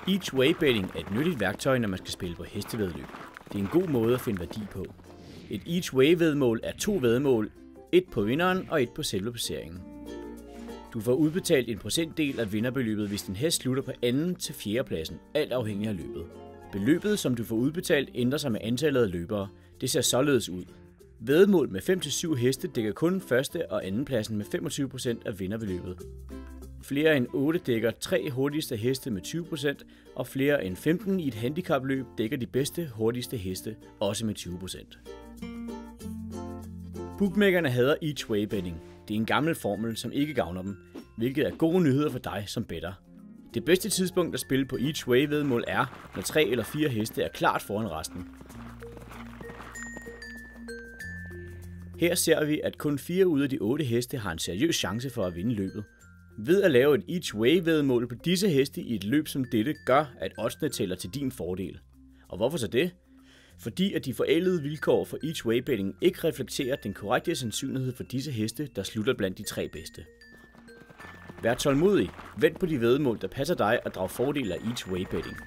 Each way betting er et nyttigt værktøj, når man skal spille på hestevæddeløb. Det er en god måde at finde værdi på. Et each way væddemål er 2 væddemål, et på vinderen og et på selve placeringen. Du får udbetalt en procentdel af vinderbeløbet, hvis din hest slutter på anden til 4. pladsen, alt afhængig af løbet. Beløbet, som du får udbetalt, ændrer sig med antallet af løbere. Det ser således ud. Væddemål med 5-7 heste dækker kun 1. og 2. pladsen med 25% af vinderbeløbet. Flere end 8 dækker 3 hurtigste heste med 20%, og flere end 15 i et handicapløb dækker de bedste hurtigste heste, også med 20%. Bookmakerne hader each way betting. Det er en gammel formel, som ikke gavner dem, hvilket er gode nyheder for dig som better. Det bedste tidspunkt at spille på each way væddemål er, når 3 eller 4 heste er klart foran resten. Her ser vi, at kun 4 ud af de 8 heste har en seriøs chance for at vinde løbet. Ved at lave et each way væddemål på disse heste i et løb som dette, gør, at oddsene tæller til din fordel. Og hvorfor så det? Fordi at de forældede vilkår for each way betting ikke reflekterer den korrekte sandsynlighed for disse heste, der slutter blandt de 3 bedste. Vær tålmodig, vent på de væddemål, der passer dig og drag fordel af each way betting.